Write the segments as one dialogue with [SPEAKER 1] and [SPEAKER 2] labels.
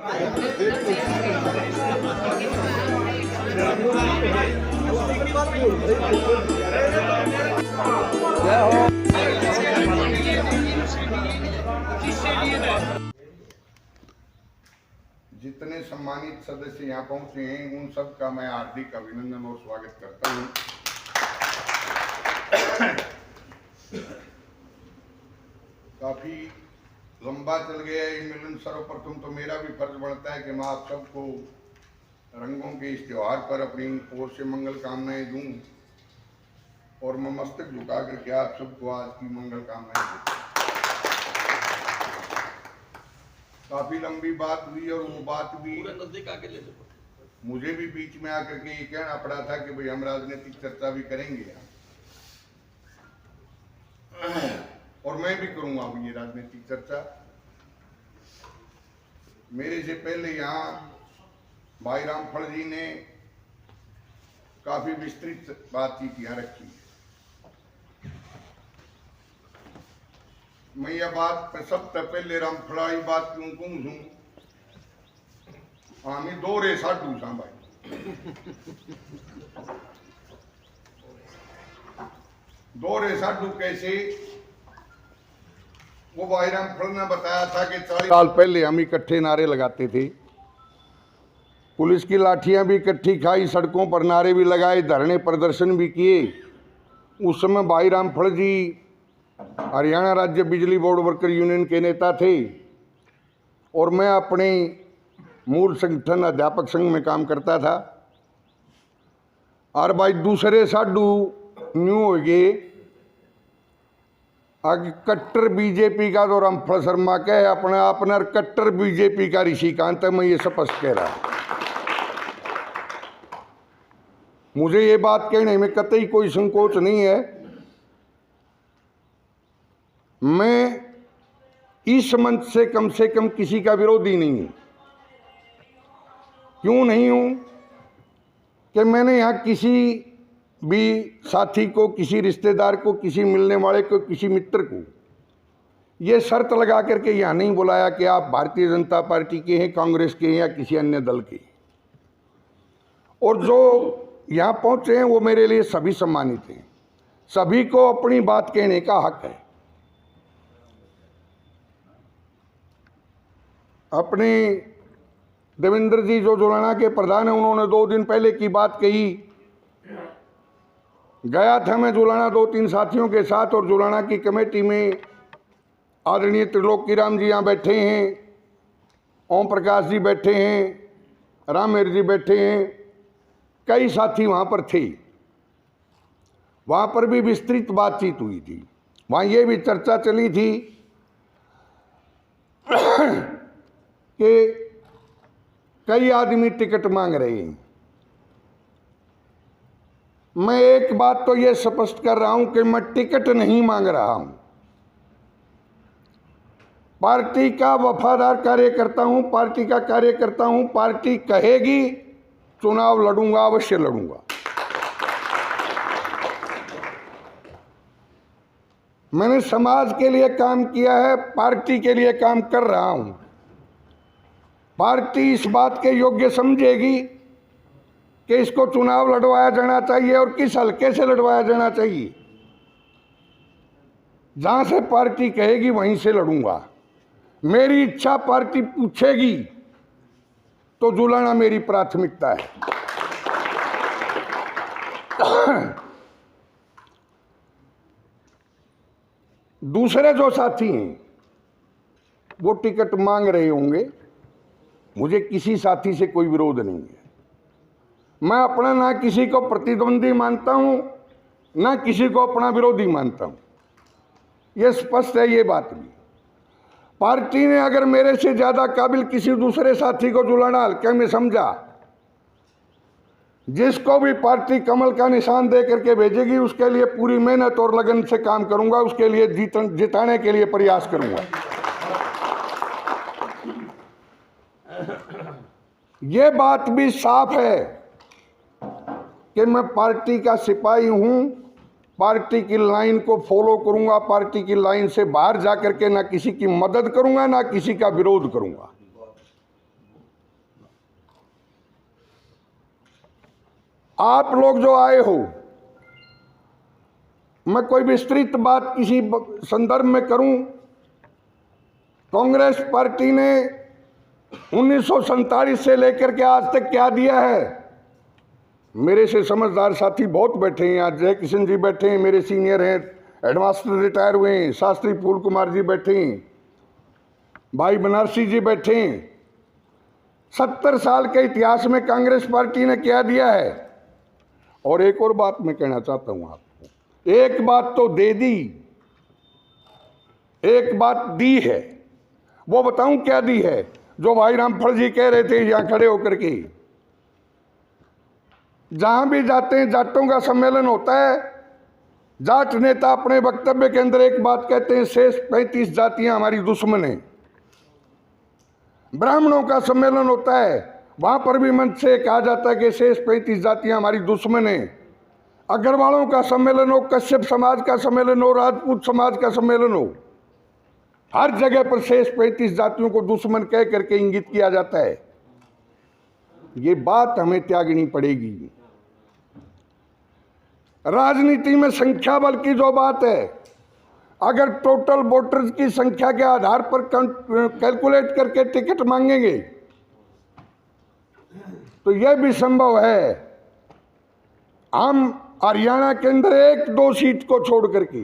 [SPEAKER 1] जितने सम्मानित सदस्य यहाँ पहुंचे हैं उन सब का मैं हार्दिक अभिनंदन और स्वागत करता हूँ। काफी लंबा चल गया ये मिलन। सर्वप्रथम तो मेरा भी फर्ज बनता है कि मैं आप सबको रंगों के इस त्योहार पर अपनी ओर से मंगल कामनाएं दूं और मैं मस्तक झुका करके आप सबको आज की मंगल कामनाएं दूं। काफी लंबी बात हुई और वो बात भी मुझे भी बीच में आकर के ये कहना पड़ा था कि भाई हम राजनीतिक चर्चा भी करेंगे और मैं भी करूंगा अब ये राजनीतिक चर्चा। मेरे से पहले यहाँ भाई रामफल जी ने काफी विस्तृत बातचीत यहाँ रखी। मैं यह बात सबसे पहले रामफलाई बात क्यों कहूँ, हमें दो रे साडू सा भाई, दो रे साडू कैसे? वो भाई रामफल ने बताया था कि 40 साल पहले हम इकट्ठे नारे लगाते थे, पुलिस की लाठियां भी इकट्ठी खाई, सड़कों पर नारे भी लगाए, धरने प्रदर्शन भी किए। उस समय भाई रामफल जी हरियाणा राज्य बिजली बोर्ड वर्कर यूनियन के नेता थे और मैं अपने मूल संगठन अध्यापक संघ में काम करता था। और भाई दूसरे साडू न्यू हो गए, आगे कट्टर बीजेपी का तो रामफल शर्मा के अपना अपना कट्टर बीजेपी का ऋषिकांत है। मैं ये स्पष्ट कह रहा हूं, मुझे ये बात कहने में कतई कोई संकोच नहीं है। मैं इस मंच से कम किसी का विरोधी नहीं हूं। क्यों नहीं हूं कि मैंने यहां किसी भी साथी को, किसी रिश्तेदार को, किसी मिलने वाले को, किसी मित्र को ये शर्त लगा करके यहाँ नहीं बुलाया कि आप भारतीय जनता पार्टी के हैं, कांग्रेस के हैं या किसी अन्य दल के। और जो यहाँ पहुँचे हैं वो मेरे लिए सभी सम्मानित हैं, सभी को अपनी बात कहने का हक है। अपने देवेंद्र जी जो जुलाना के प्रधान हैं, उन्होंने 2 दिन पहले की बात कही। गया था मैं जुलाना 2-3 साथियों के साथ और जुलाना की कमेटी में आदरणीय त्रिलोकी राम जी यहाँ बैठे हैं, ओम प्रकाश जी बैठे हैं, रामेर जी बैठे हैं, कई साथी वहाँ पर थे। वहाँ पर भी विस्तृत बातचीत हुई थी। वहाँ ये भी चर्चा चली थी कि कई आदमी टिकट मांग रहे हैं। मैं एक बात तो ये स्पष्ट कर रहा हूं कि मैं टिकट नहीं मांग रहा हूं। पार्टी का वफादार कार्यकर्ता हूं, पार्टी का कार्यकर्ता हूं। पार्टी कहेगी चुनाव लड़ूंगा, अवश्य लड़ूंगा। मैंने समाज के लिए काम किया है, पार्टी के लिए काम कर रहा हूं। पार्टी इस बात के योग्य समझेगी कि इसको चुनाव लड़वाया जाना चाहिए और किस हल्के से लड़वाया जाना चाहिए। जहां से पार्टी कहेगी वहीं से लड़ूंगा। मेरी इच्छा पार्टी पूछेगी तो जुलाना मेरी प्राथमिकता है। दूसरे जो साथी हैं वो टिकट मांग रहे होंगे, मुझे किसी साथी से कोई विरोध नहीं है। मैं अपना ना किसी को प्रतिद्वंदी मानता हूं, ना किसी को अपना विरोधी मानता हूं। यह स्पष्ट है ये बात भी। पार्टी ने अगर मेरे से ज्यादा काबिल किसी दूसरे साथी को जुलाना हल्के में समझा, जिसको भी पार्टी कमल का निशान दे करके भेजेगी उसके लिए पूरी मेहनत और लगन से काम करूंगा, उसके लिए जिताने के लिए प्रयास करूंगा। ये बात भी साफ है कि मैं पार्टी का सिपाही हूं, पार्टी की लाइन को फॉलो करूंगा, पार्टी की लाइन से बाहर जाकर के ना किसी की मदद करूंगा, ना किसी का विरोध करूंगा। आप लोग जो आए हो, मैं कोई विस्तृत बात किसी संदर्भ में करूं, कांग्रेस पार्टी ने 1947 से लेकर के आज तक क्या दिया है। मेरे से समझदार साथी बहुत बैठे हैं, आज जय किशन जी बैठे हैं, मेरे सीनियर हैं, हेडमास्टर रिटायर हुए हैं, शास्त्री फूल कुमार जी बैठे हैं, भाई बनारसी जी बैठे हैं। 70 साल के इतिहास में कांग्रेस पार्टी ने क्या दिया है। और एक और बात मैं कहना चाहता हूं आपको, एक बात तो दे दी, एक बात दी है, वो बताऊं क्या दी है। जो भाई रामफल जी कह रहे थे यहां खड़े होकर के, जहां भी जाते हैं जाटों का सम्मेलन होता है, जाट नेता अपने वक्तव्य के अंदर एक बात कहते हैं, शेष 35 जातियां हमारी दुश्मन हैं। ब्राह्मणों का सम्मेलन होता है, वहां पर भी मंच से कहा जाता है कि शेष 35 जातियां हमारी दुश्मन हैं। अग्रवालों का सम्मेलन हो, कश्यप समाज का सम्मेलन हो, राजपूत समाज का सम्मेलन हो, हर जगह पर शेष 35 जातियों को दुश्मन कह करके इंगित किया जाता है। ये बात हमें त्यागनी पड़ेगी। राजनीति में संख्या बल की जो बात है, अगर टोटल वोटर्स की संख्या के आधार पर कैलकुलेट करके टिकट मांगेंगे तो यह भी संभव है हम हरियाणा के अंदर 1-2 सीट को छोड़ करके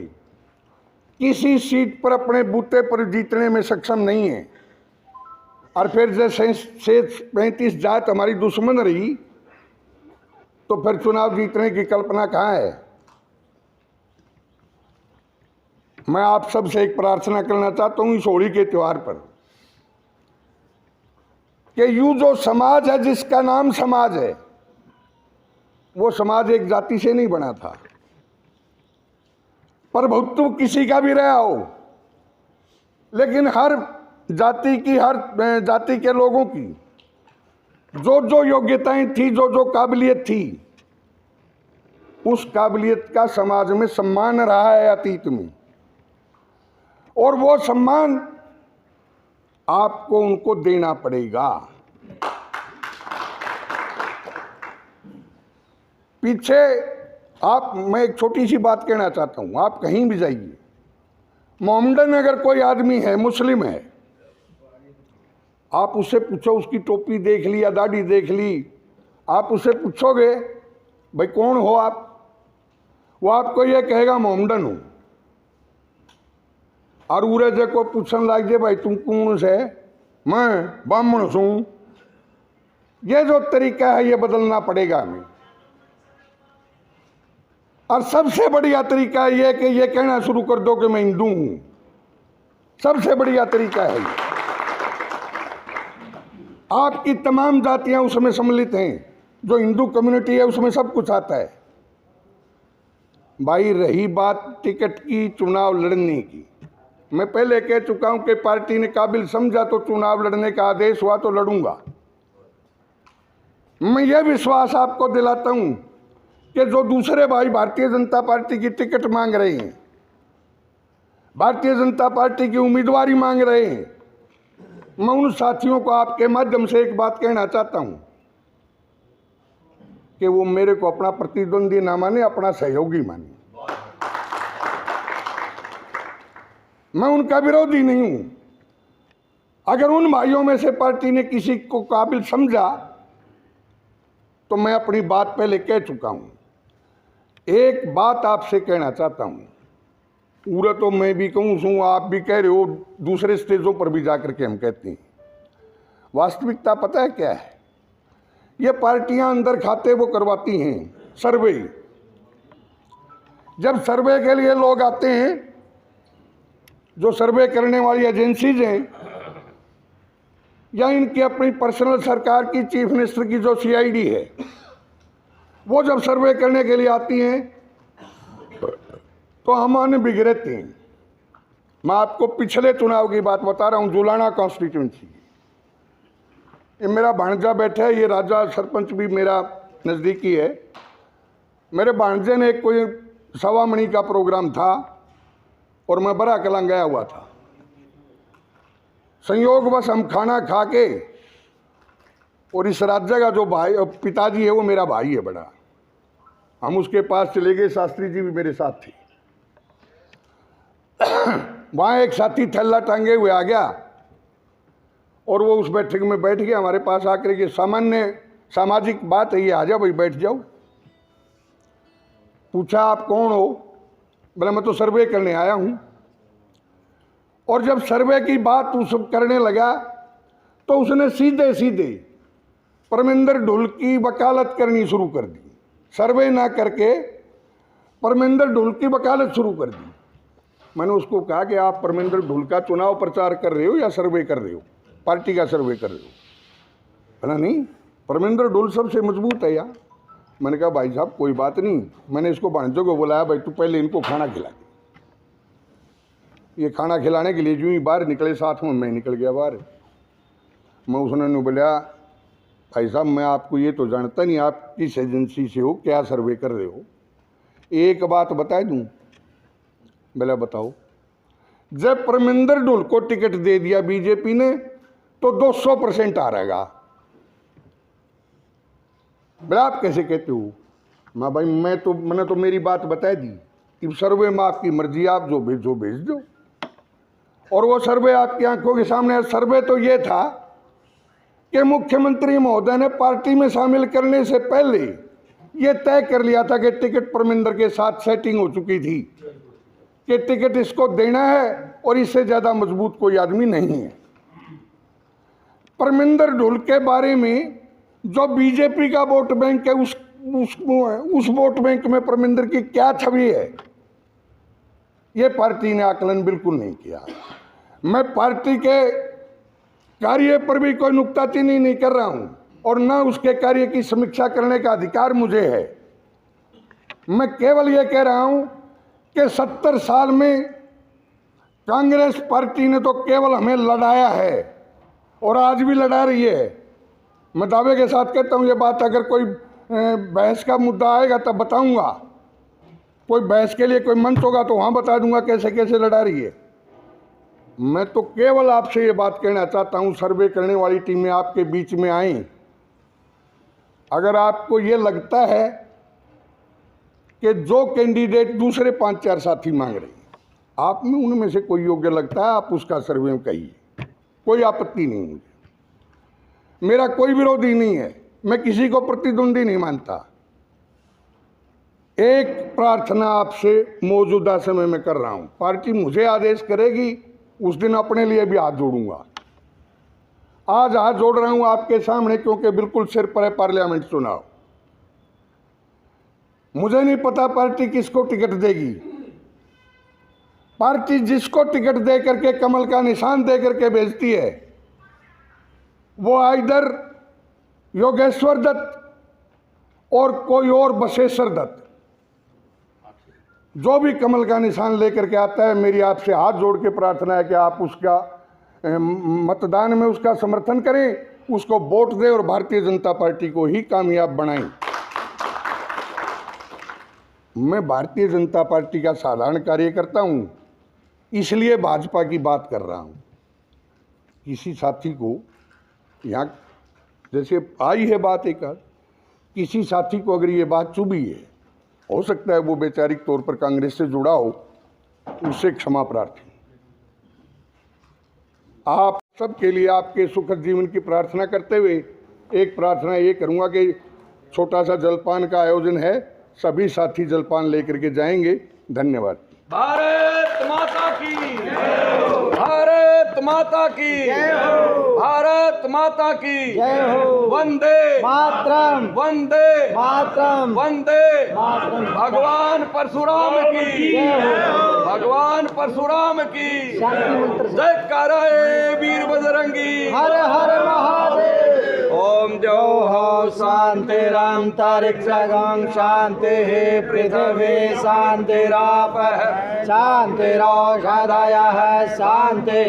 [SPEAKER 1] किसी सीट पर अपने बूते पर जीतने में सक्षम नहीं है। और फिर जैसे 35 जात हमारी दुश्मन रही तो फिर चुनाव जीतने की कल्पना कहाँ है। मैं आप सबसे एक प्रार्थना करना चाहता हूं इस होली के त्योहार पर कि यूं जो समाज है, जिसका नाम समाज है, वो समाज एक जाति से नहीं बना था। प्रभुत्व किसी का भी रहा हो, लेकिन हर जाति की, हर जाति के लोगों की जो जो योग्यताएं थी, जो जो काबिलियत थी, उस काबिलियत का समाज में सम्मान रहा है अतीत में। और वो सम्मान आपको उनको देना पड़ेगा। पीछे आप, मैं एक छोटी सी बात कहना चाहता हूं, आप कहीं भी जाइए, मोहम्मदन अगर कोई आदमी है, मुस्लिम है, आप उससे पूछो, उसकी टोपी देख ली या दाढ़ी देख ली, आप उससे पूछोगे भाई कौन हो आप, वो आपको ये कहेगा मोहम्मदन हूं। और उरे को पूछने लग जाए भाई तुम कौन से, मैं ब्राह्मण हूं। ये जो तरीका है ये बदलना पड़ेगा हमें। और सबसे बढ़िया तरीका यह कि ये कहना शुरू कर दो कि मैं हिंदू हूं। सबसे बढ़िया तरीका है ये। आपकी तमाम जातियां उसमें सम्मिलित हैं, जो हिंदू कम्युनिटी है उसमें सब कुछ आता है। भाई रही बात टिकट की, चुनाव लड़ने की, मैं पहले कह चुका हूं कि पार्टी ने काबिल समझा तो चुनाव लड़ने का आदेश हुआ तो लड़ूंगा। मैं यह विश्वास आपको दिलाता हूं कि जो दूसरे भाई भारतीय जनता पार्टी की टिकट मांग रहे हैं, भारतीय जनता पार्टी की उम्मीदवारी मांग रहे हैं, मैं उन साथियों को आपके माध्यम से एक बात कहना चाहता हूं कि वो मेरे को अपना प्रतिद्वंदी ना माने, अपना सहयोगी माने। मैं उनका विरोधी नहीं हूं। अगर उन भाइयों में से पार्टी ने किसी को काबिल समझा तो मैं अपनी बात पहले कह चुका हूं। एक बात आपसे कहना चाहता हूं, पूरा तो मैं भी कहूँ, आप भी कह रहे हो, दूसरे स्टेजों पर भी जाकर के हम कहते हैं। वास्तविकता पता है क्या है? ये पार्टियां अंदर खाते वो करवाती हैं सर्वे। जब सर्वे के लिए लोग आते हैं, जो सर्वे करने वाली एजेंसीज हैं या इनकी अपनी पर्सनल सरकार की चीफ मिनिस्टर की जो सीआईडी है, वो जब सर्वे करने के लिए आती हैं तो हमारे बिगड़ते हैं। मैं आपको पिछले चुनाव की बात बता रहा हूं, जुलाना कॉन्स्टिट्यूंसी। ये मेरा भांजा बैठा है, ये राजा सरपंच भी मेरा नज़दीकी है। मेरे भांजे ने कोई 1.25 मणि का प्रोग्राम था और मैं बड़ा कलां गया हुआ था। संयोग बस हम खाना खा के, और इस राज्य का जो भाई पिताजी है वो मेरा भाई है बड़ा, हम उसके पास चले गए, शास्त्री जी भी मेरे साथ थे। वहाँ एक साथी थैला टांगे हुए आ गया और वो उस बैठक में बैठ गया हमारे पास आकर के। सामान्य सामाजिक बात है ये, आ जाओ भाई बैठ जाओ। पूछा आप कौन हो? बोला मैं तो सर्वे करने आया हूँ। और जब सर्वे की बात उस करने लगा तो उसने सीधे सीधे परमिंदर ढुल की वकालत करनी शुरू कर दी। सर्वे ना करके परमिंदर ढुल की वकालत शुरू कर दी। मैंने उसको कहा कि आप परमिंदर ढुल का चुनाव प्रचार कर रहे हो या सर्वे कर रहे हो, पार्टी का सर्वे कर रहे हो? बोला नहीं, परमिंदर ढुल सबसे मजबूत है यार। मैंने कहा भाई साहब कोई बात नहीं। मैंने इसको भांजों को बुलाया, भाई तू पहले इनको खाना खिला दे। ये खाना खिलाने के लिए जो ही बाहर निकले, साथ में मैं निकल गया बाहर। मैं उसने बोला भाई साहब मैं आपको ये तो जानता नहीं, आप किस एजेंसी से हो, क्या सर्वे कर रहे हो? एक बात बता दूं? बोला बताओ। जब परमिंदर ढुल को टिकट दे दिया बीजेपी ने तो 200% आ रहेगा। बोला आप कैसे कहते हो? मैं भाई मैंने तो मेरी बात बता दी कि सर्वे में आपकी मर्जी, आप जो भेज दो। और वो सर्वे आपकी आंखों के सामने। सर्वे तो ये था कि मुख्यमंत्री महोदय ने पार्टी में शामिल करने से पहले ये तय कर लिया था कि टिकट परमिंदर के साथ सेटिंग हो चुकी थी कि टिकट इसको देना है और इससे ज्यादा मजबूत कोई आदमी नहीं है। परमिंदर ढुल के बारे में जो बीजेपी का वोट बैंक है, उस वोट बैंक में परमिंदर की क्या छवि है, ये पार्टी ने आकलन बिल्कुल नहीं किया। मैं पार्टी के कार्य पर भी कोई नुक्ताचीनी नहीं कर रहा हूं और ना उसके कार्य की समीक्षा करने का अधिकार मुझे है। मैं केवल ये कह रहा हूं कि 70 साल में कांग्रेस पार्टी ने तो केवल हमें लड़ाया है और आज भी लड़ा रही है। मैं दावे के साथ कहता हूं ये बात, अगर कोई बहस का मुद्दा आएगा तब बताऊंगा, कोई बहस के लिए कोई मंच होगा तो वहां बता दूंगा कैसे कैसे लड़ा रही है। मैं तो केवल आपसे ये बात कहना चाहता हूं, सर्वे करने वाली टीमें आपके बीच में आई। अगर आपको ये लगता है कि जो कैंडिडेट दूसरे 5-4 साथी मांग रहे हैं, आप में उनमें से कोई योग्य लगता है, आप उसका सर्वे में कहिए, कोई आपत्ति नहीं मुझे। मेरा कोई विरोधी नहीं है, मैं किसी को प्रतिद्वंदी नहीं मानता। एक प्रार्थना आपसे मौजूदा समय में कर रहा हूं, पार्टी मुझे आदेश करेगी उस दिन अपने लिए भी हाथ जोड़ूंगा। आज हाथ जोड़ रहा हूं आपके सामने क्योंकि बिल्कुल सिर पर है पार्लियामेंट चुनाव। मुझे नहीं पता पार्टी किसको टिकट देगी। पार्टी जिसको टिकट दे करके कमल का निशान दे करके भेजती है वो इधर योगेश्वर दत्त और कोई और बशेश्वर दत्त, जो भी कमल का निशान लेकर के आता है, मेरी आपसे हाथ जोड़ के प्रार्थना है कि आप उसका मतदान में उसका समर्थन करें, उसको वोट दें और भारतीय जनता पार्टी को ही कामयाब बनाएं। मैं भारतीय जनता पार्टी का साधारण कार्यकर्ता हूं, इसलिए भाजपा की बात कर रहा हूं। किसी साथी को यहाँ जैसे आई है बात एक, किसी साथी को अगर ये बात चुभी है, हो सकता है वो वैचारिक तौर पर कांग्रेस से जुड़ा हो, उससे क्षमा प्रार्थी। आप सबके लिए आपके सुखद जीवन की प्रार्थना करते हुए एक प्रार्थना ये करूंगा कि छोटा सा जलपान का आयोजन है, सभी साथी जलपान लेकर के जाएंगे। धन्यवाद।
[SPEAKER 2] भारत माता की जय हो। भारत माता की जय हो। भारत माता की जय हो। वंदे मातरम, वंदे मातरम, वंदे मातरम। भगवान परशुराम की जय हो। भगवान परशुराम की जयकारा वीर बजरंगी। हर हर महादेव। ओम जो हो शांतिरंतरिक्षं शांति पृथ्वी शांतिरापः शांतिरौषधयः शांति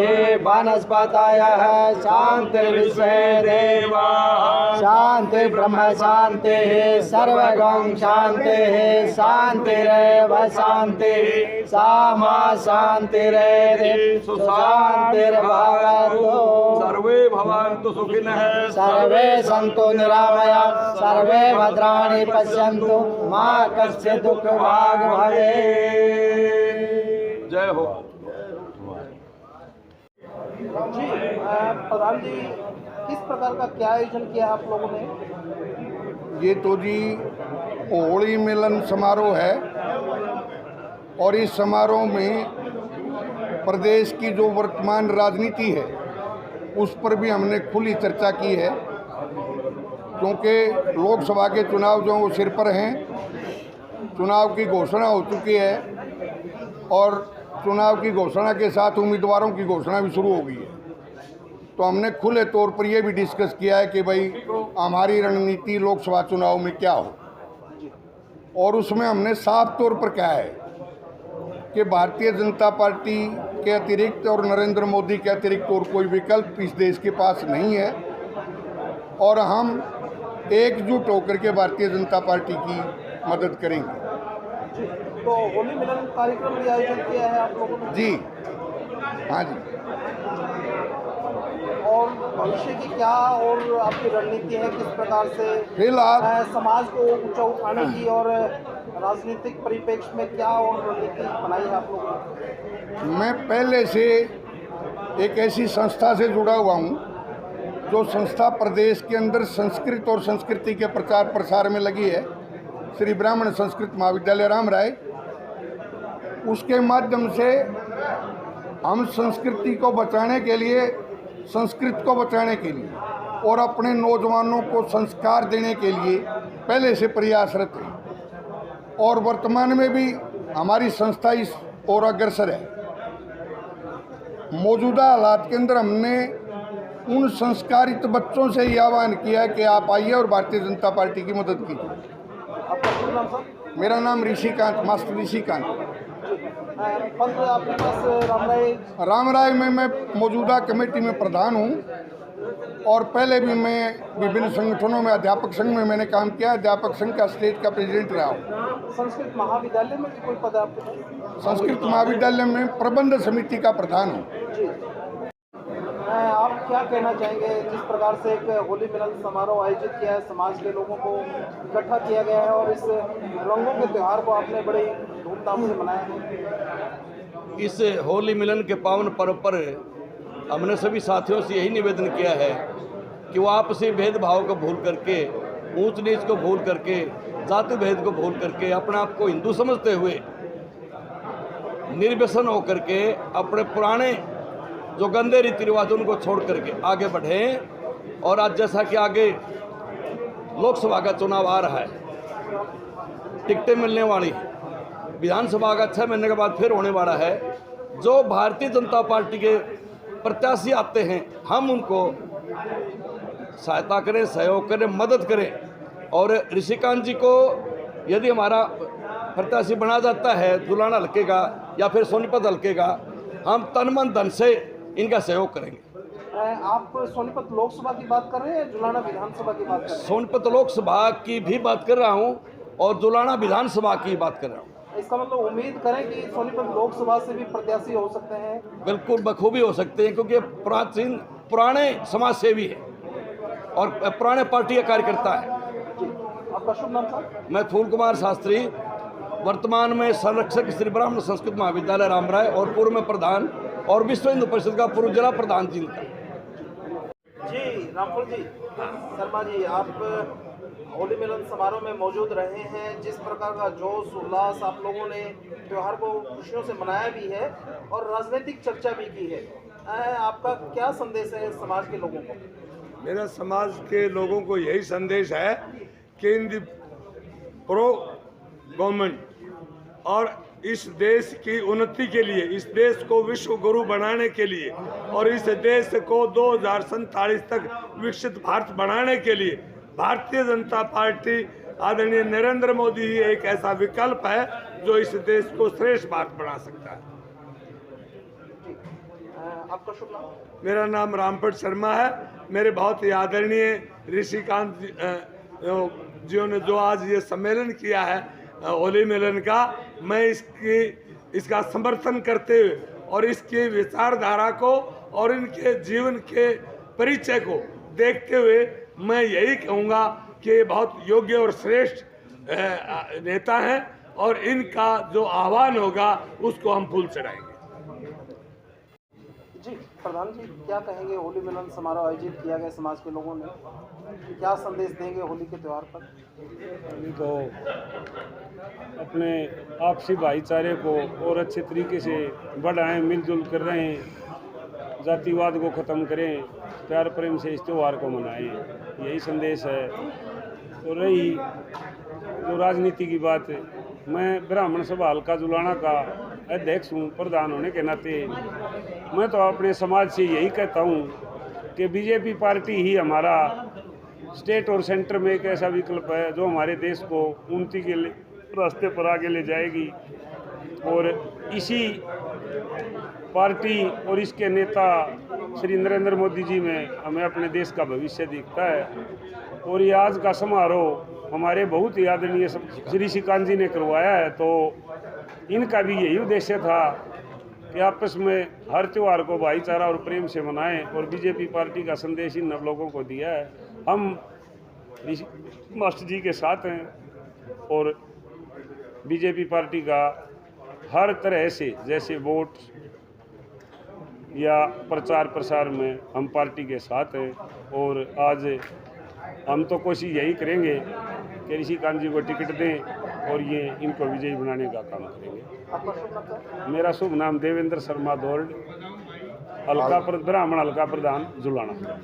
[SPEAKER 2] वनस्पतयः शांतिर्विश्वे देवाः
[SPEAKER 3] शांति ब्रह्म शांति सर्वगं शांति शांतिरेव शांति सामा शांतिरेव शांतिर्भवतु
[SPEAKER 2] सर्वे भवन्तु सुखिनः
[SPEAKER 3] सर्वे सन्तु निरामया सर्वे भद्राणि पश्यन्तु मा कश्चित् दुःखभाग् भवेत्।
[SPEAKER 2] जय हो।
[SPEAKER 3] जी प्रधान जी, किस प्रकार का क्या आयोजन किया आप लोगों ने?
[SPEAKER 1] ये तो जी होली मिलन समारोह है और इस समारोह में प्रदेश की जो वर्तमान राजनीति है उस पर भी हमने खुली चर्चा की है, क्योंकि लोकसभा के चुनाव जो वो सिर पर हैं, चुनाव की घोषणा हो चुकी है और चुनाव की घोषणा के साथ उम्मीदवारों की घोषणा भी शुरू हो गई है। तो हमने खुले तौर पर ये भी डिस्कस किया है कि भाई हमारी रणनीति लोकसभा चुनाव में क्या हो, और उसमें हमने साफ तौर पर कहा है कि भारतीय जनता पार्टी के अतिरिक्त और नरेंद्र मोदी के अतिरिक्त और कोई विकल्प इस देश के पास नहीं है और हम एकजुट होकर के भारतीय जनता पार्टी की मदद करेंगे।
[SPEAKER 3] तो होली मिलन कार्यक्रम भी आयोजन किया है आप लोगों ने?
[SPEAKER 1] जी हाँ जी।
[SPEAKER 3] और भविष्य की क्या और आपकी रणनीति है, किस प्रकार से
[SPEAKER 1] फिलहाल
[SPEAKER 3] समाज को ऊंचा उठाने की और राजनीतिक परिप्रेक्ष्य में क्या और रणनीति बनाई है आप लोगों ने?
[SPEAKER 1] मैं पहले से एक ऐसी संस्था से जुड़ा हुआ हूँ जो संस्था प्रदेश के अंदर संस्कृत और संस्कृति के प्रचार प्रसार में लगी है, श्री ब्राह्मण संस्कृत महाविद्यालय रामराय। उसके माध्यम से हम संस्कृति को बचाने के लिए, संस्कृत को बचाने के लिए और अपने नौजवानों को संस्कार देने के लिए पहले से प्रयासरत हैं और वर्तमान में भी हमारी संस्था इस ओर अग्रसर है। मौजूदा हालात के अंदर हमने उन संस्कारित बच्चों से ये आह्वान किया है कि आप आइए और भारतीय जनता पार्टी की मदद कीजिए।
[SPEAKER 3] आपका पूरा नाम सर?
[SPEAKER 1] मेरा नाम ऋषिकांत, मास्टर ऋषिकांत।
[SPEAKER 3] पद आपके पास
[SPEAKER 1] रामराय में मैं मौजूदा कमेटी में प्रधान हूँ और पहले भी मैं विभिन्न संगठनों में, अध्यापक संघ में मैंने काम किया, अध्यापक संघ का स्टेट का प्रेसिडेंट रहा हूँ।
[SPEAKER 3] संस्कृत महाविद्यालय में भी कोई पद आपके पास?
[SPEAKER 1] संस्कृत महाविद्यालय में प्रबंध समिति का प्रधान हूँ।
[SPEAKER 3] जी, आप क्या कहना चाहेंगे, जिस प्रकार से एक होली मिलन समारोह आयोजित किया है, समाज के लोगों को इकट्ठा किया गया है और इस रंगों के त्यौहार को आपने बड़ी धूमधाम से मनाया है?
[SPEAKER 2] इस होली मिलन के पावन पर्व पर हमने सभी साथियों से यही निवेदन किया है कि वो आपसी भेदभाव को भूल करके, ऊंच नीच को भूल करके, जाति भेद को भूल करके अपने आप को हिंदू समझते हुए निर्व्यसन होकर के अपने पुराने जो गंदे रीति रिवाज उनको छोड़ करके आगे बढ़ें। और आज जैसा कि आगे लोकसभा का चुनाव आ रहा है, टिकटें मिलने वाली हैं, विधानसभा का 6 महीने के बाद फिर होने वाला है, जो भारतीय जनता पार्टी के प्रत्याशी आते हैं हम उनको सहायता करें, सहयोग करें, मदद करें। और ऋषिकांत जी को यदि हमारा प्रत्याशी बना जाता है जुलाना हल्के का या फिर सोनीपत हल्के का, हम तन मन धन से इनका सहयोग करेंगे।
[SPEAKER 3] आप सोनीपत लोकसभा की बात कर रहे हैं या जुलाना विधानसभा की बात कर रहे हैं?
[SPEAKER 2] सोनीपत लोकसभा की भी बात कर रहा हूं और जुलाना विधानसभा की बात कर रहा हूं।
[SPEAKER 3] इसका मतलब उम्मीद करें कि सोनीपत लोकसभा से भी प्रत्याशी हो सकते हैं?
[SPEAKER 2] बिल्कुल बखूबी हो सकते हैं, क्योंकि प्राचीन पुराने समाज सेवी है और पुराने पार्टी का कार्यकर्ता है।
[SPEAKER 3] आपका शुभ नाम सर?
[SPEAKER 2] मैं फूल कुमार शास्त्री, वर्तमान में संरक्षक श्री ब्राह्मण संस्कृत महाविद्यालय रामराय और पूर्व में प्रधान और विश्व हिंदू परिषद का पूर्व जिला प्रधान जी।
[SPEAKER 3] जी रामफल जी, शर्मा जी, आप होली मिलन समारोह में मौजूद रहे हैं। जिस प्रकार का जोश उल्लास आप लोगों ने त्यौहार को खुशियों से मनाया भी है और राजनीतिक चर्चा भी की है, आपका क्या संदेश है समाज के लोगों को?
[SPEAKER 4] मेरा समाज के लोगों को यही संदेश है कि इन दी प्रो गवर्नमेंट और इस देश की उन्नति के लिए, इस देश को विश्व गुरु बनाने के लिए और इस देश को 2047 तक विकसित भारत बनाने के लिए भारतीय जनता पार्टी आदरणीय नरेंद्र मोदी ही एक ऐसा विकल्प है जो इस देश को श्रेष्ठ भारत बना सकता है।
[SPEAKER 3] आपका शुभ नाम?
[SPEAKER 4] मेरा नाम रामपट शर्मा है। मेरे बहुत ही आदरणीय ऋषिकांत जियों ने जो आज ये सम्मेलन किया है होली मिलन का, मैं इसका समर्थन करते हुए और इसकी विचारधारा को और इनके जीवन के परिचय को देखते हुए मैं यही कहूँगा कि ये बहुत योग्य और श्रेष्ठ नेता हैं और इनका जो आह्वान होगा उसको हम फूल चढ़ाएंगे।
[SPEAKER 3] जी प्रधान जी, क्या कहेंगे? होली मिलन समारोह आयोजित किया गया, समाज के लोगों ने क्या संदेश देंगे होली के त्यौहार पर?
[SPEAKER 5] अभी तो अपने आपसी भाईचारे को और अच्छे तरीके से बढ़ाएं, मिलजुल कर रहे हैं, जातिवाद को ख़त्म करें, प्यार प्रेम से इस त्यौहार को मनाएं, यही संदेश है। तो रही जो राजनीति की बात है, मैं ब्राह्मण सभा हल्का जुलाना का अध्यक्ष हूँ, प्रधान होने के नाते मैं तो अपने समाज से यही कहता हूँ कि बीजेपी पार्टी ही हमारा स्टेट और सेंटर में एक ऐसा विकल्प है जो हमारे देश को उन्नति के रास्ते पर आगे ले जाएगी। और इसी पार्टी और इसके नेता श्री नरेंद्र मोदी जी में हमें अपने देश का भविष्य दिखता है। और ये आज का समारोह हमारे बहुत ही आदरणीय श्री ऋषिकांत जी ने करवाया है, तो इनका भी यही उद्देश्य था कि आपस में हर त्यौहार को भाईचारा और प्रेम से मनाएं। और बीजेपी पार्टी का संदेश इन लोगों को दिया है। हम मास्टर जी के साथ हैं और बीजेपी पार्टी का हर तरह से, जैसे वोट या प्रचार प्रसार में हम पार्टी के साथ हैं। और आज हम तो कोशिश यही करेंगे कि ऋषिकांत जी को टिकट दें और ये इनको विजयी बनाने का काम करेंगे।
[SPEAKER 3] आपका शुभ नाम सर?
[SPEAKER 5] मेरा शुभ नाम देवेंद्र शर्मा दौड़, ब्राह्मण हल्का प्रधान जुलाना।